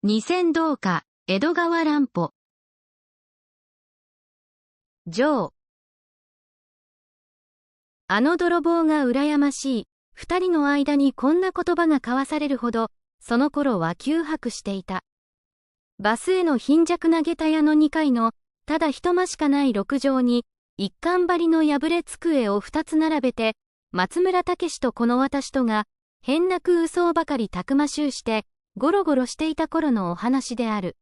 二銭銅貨、江戸川乱歩。ジョー。あの泥棒が羨ましい。二人の間にこんな言葉が交わされるほど、その頃は窮迫していた。バスへの貧弱な下駄屋の2階の、ただ一間しかない6畳に、一貫張りの破れ机を2つ並べて、松村武史とこの私とが、変な空想ばかりたくましゅうして、ゴロゴロしていた頃のお話である。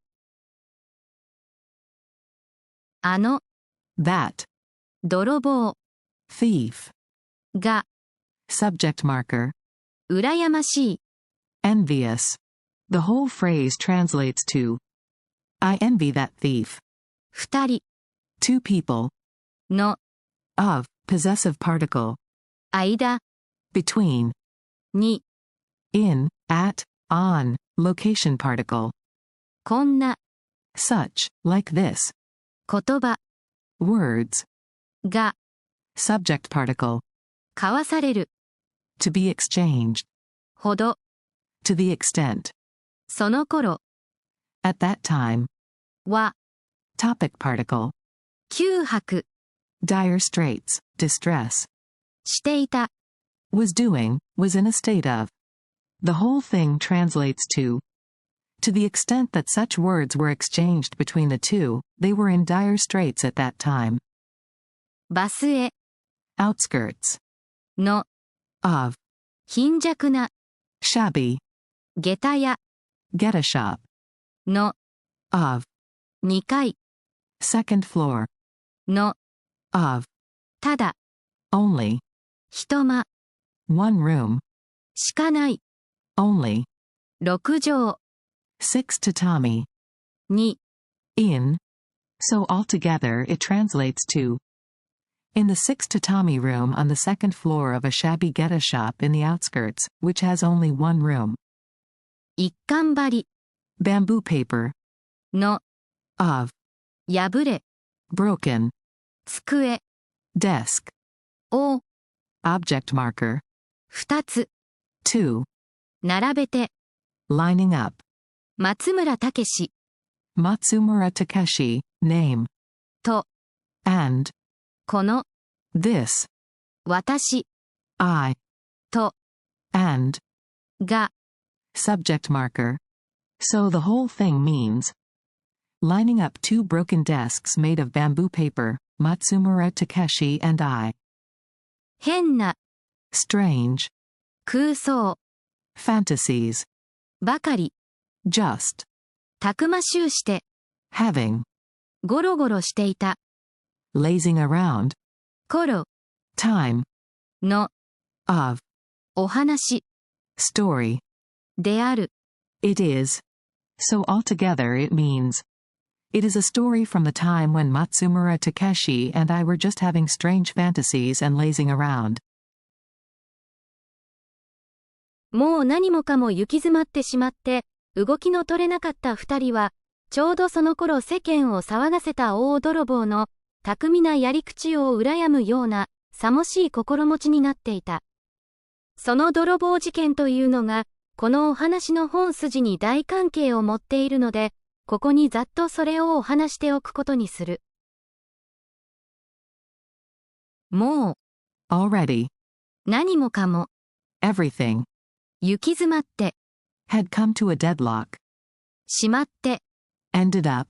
あの、that, 泥棒、thief, が、subject marker, 羨ましい、envious. The whole phrase translates to, I envy that thief. 二人、Two people, の、of, possessive particle, 間、between, に、in, at, on, location particle, こんな、such, like this, 言葉、words, が、subject particle, 交わされる、to be exchanged, ほど、to the extent, その頃、at that time, は、topic particle, 窮迫、dire straits, distress, していた、was doing, was in a state of. The whole thing translates to the extent that such words were exchanged between the two, they were in dire straits at that time. バスへ、Outskirts, の、 of, 貧弱な、shabby, 下駄屋、 get a shop, の、 of, 2階、 second floor, の、 of, ただ、 only, 一間、 one room, しかない、 only, 6畳、 six tatami, に、 in. So altogether it translates to, in the six tatami room on the second floor of a shabby geta shop in the outskirts, which has only one room. 一貫張り、 Bamboo paper, の、 of, 破れ、 broken, 机、 desk, を、 object marker, 2つ、 two, 並べて、 lining up, 松村武史、 Matsumura Takeshi, name, と、 and, この、 this, 私、 I, と、 and, が、 subject marker. So the whole thing means, lining up two broken desks made of bamboo paper, Matsumura Takeshi and I. 変な、 Strange, 空想、 fantasies, ばかり、 just, たくましゅうして、 having, ゴロゴロしていた、 lazing around, 頃、 time, の、 of, お話、 story, である。it is. So altogether it means, it is a story from the time when Matsumura Takeshi and I were just having strange fantasies and lazing around. もう何もかも行き詰まってしまって、動きの取れなかった二人は、ちょうどその頃世間を騒がせた大泥棒の、巧みなやり口を羨むような、さもしい心持ちになっていた。その泥棒事件というのが、このお話の本筋に大関係を持っているので、ここにざっとそれをお話しておくことにする。もう、 Already, 何もかも、 everything, 行き詰まって、 had come to a deadlock, しまって、 ended up,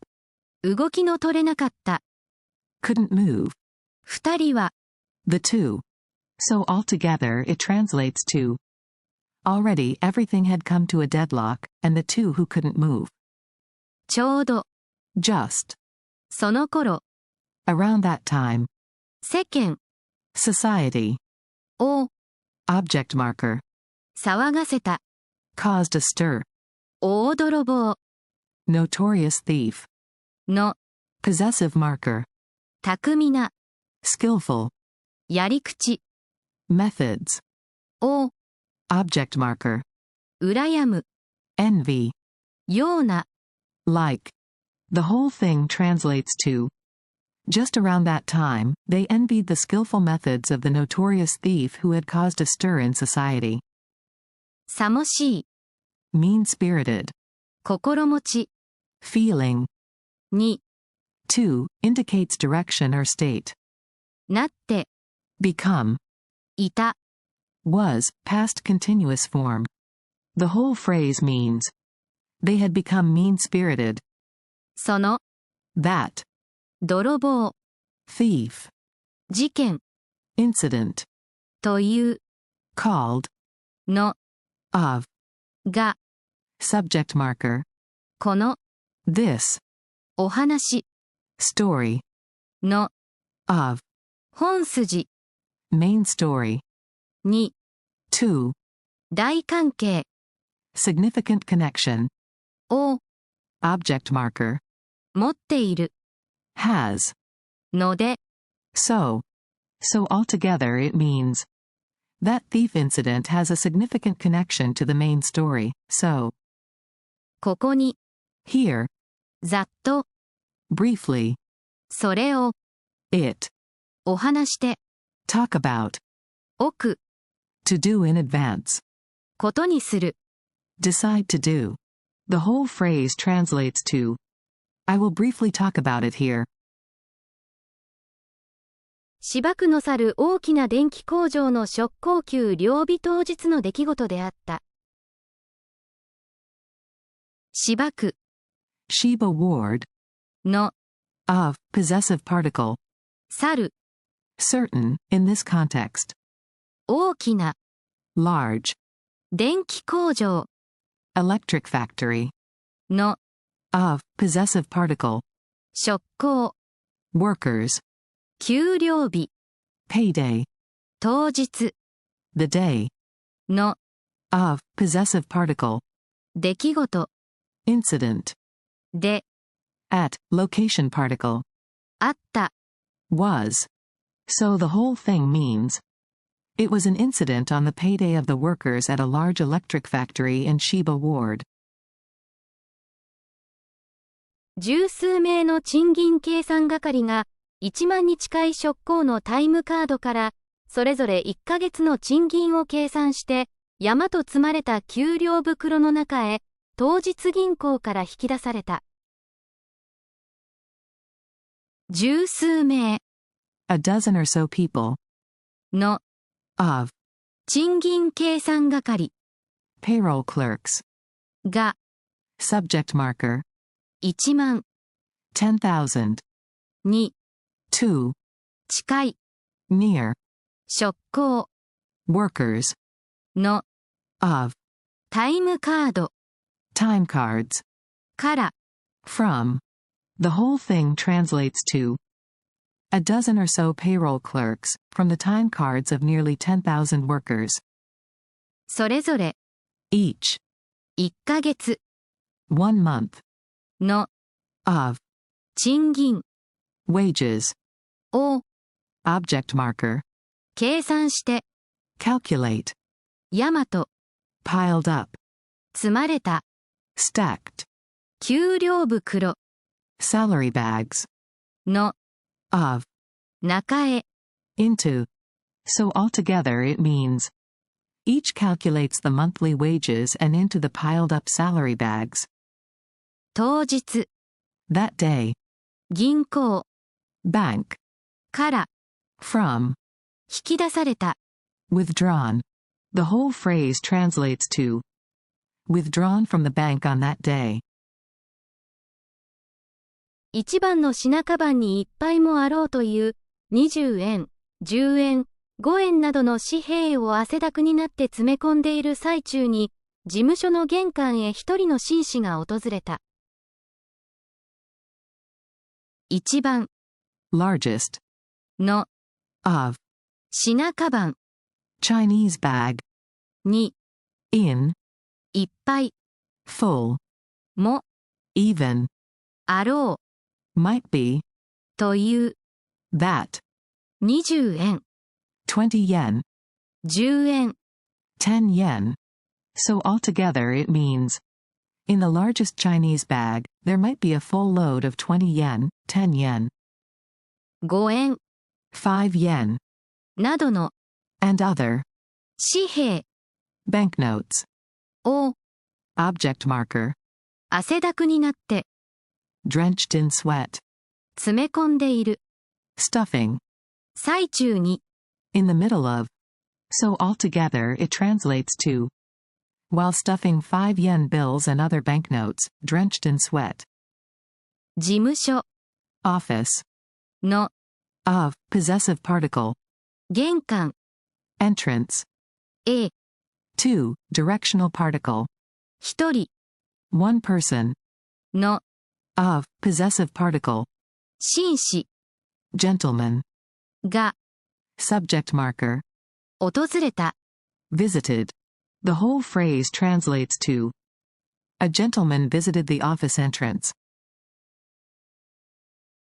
動きの取れなかった。couldn't move, 二人は、 the two. So altogether it translates to, already everything had come to a deadlock, and the two who couldn't move. ちょうど、 Just, その頃、 around that time, 世間 society, を object marker, 騒がせた caused a stir, 大泥棒 notorious thief, の possessive marker, 巧みな skillful, やり口 methods, を object marker, 羨む envy, ような like. The whole thing translates to, just around that time, they envied the skillful methods of the notorious thief who had caused a stir in society. さもしい Mean-spirited, 心持ち。feeling. 2、2 indicates direction or state. なって、Become. いた。Was, past continuous form. The whole phrase means they had become mean-spirited. その、That. 泥棒、Thief. 事件、Incident. という、Called. の、 Of. が、Subject marker. この、This. お話、 Story. の、 Of. 本筋、 Main story. 2、 2. 大関係、 Significant connection. を、 Object marker. 持っている、 Has. ので、 So. So altogether it means that thief incident has a significant connection to the main story, so. ここに、 Here. ざっと、 Briefly. それを、 It. お話して、 Talk about. 置く、 To do in advance. ことにする。 Decide to do. The whole phrase translates to I will briefly talk about it here. 芝生の去る大きな電気工場の職工給両日当日の出来事であった。芝生 Sheba ward. の Of. Possessive particle. 去る Certain, in this context. 大きな Large. 電気工場 Electric factory. の Of. Possessive particle. 職工 Workers. 給料日 Payday. 当日 The day. の Of. Possessive particle. 出来事 Incident. で At. Location particle. あった Was. So the whole thing means it was an incident on the payday of the workers at a large electric factory in Sheba ward. 十数名の賃金計算係が1万に近い職工のタイムカードからそれぞれ1ヶ月の賃金を計算して山と積まれた給料袋の中へ当日銀行から引き出された。十数名 A dozen or so people. の Of. 賃金計算係 Payroll clerks. が Subject marker. 1万 10,000. に 2. 近い Near. 職工 Workers. の Of. タイムカード Time cards. から From. The whole thing translates to a dozen or so payroll clerks, from the time cards of nearly 10,000 workers. それぞれ Each. 1ヶ月 1 month. の Of. 賃金 Wages. を Object marker. 計算して Calculate. 山と Piled up. 積まれた Stacked. 給料袋 Salary bags. の Of. 中へ Into. So altogether it means each calculates the monthly wages and into the piled up salary bags. 当日 That day. 銀行 Bank. から From. 引き出された Withdrawn. The whole phrase translates to withdrawn from the bank on that day. 一番の品カバンにいっぱいもあろうという20円、10円、5円などの紙幣を汗だくになって詰め込んでいる最中に事務所の玄関へ一人の紳士が訪れた。一番 Largest. の Of. 品カバン Chinese bag. に In. いっぱい Full. も Even. あろ Might be. うという That. 20円、 20 yen. 10円、 10 yen. So altogether it means in the largest Chinese bag, there might be a full load of 20 yen, 10 yen. 5円 5 yen. などの And other. 紙幣 Banknotes. を Object marker. 汗だくになって、drenched in sweat, 詰め込んでいる、stuffing, 最中に、in the middle of. So altogether it translates to, while stuffing 5 yen bills and other banknotes, drenched in sweat. 事務所 Office, の of, possessive particle, 玄関 entrance, A to, directional particle, 一人 one person, の of, possessive particle, 紳士 gentleman, が subject marker, 訪れた visited. The whole phrase translates to, a gentleman visited the office entrance.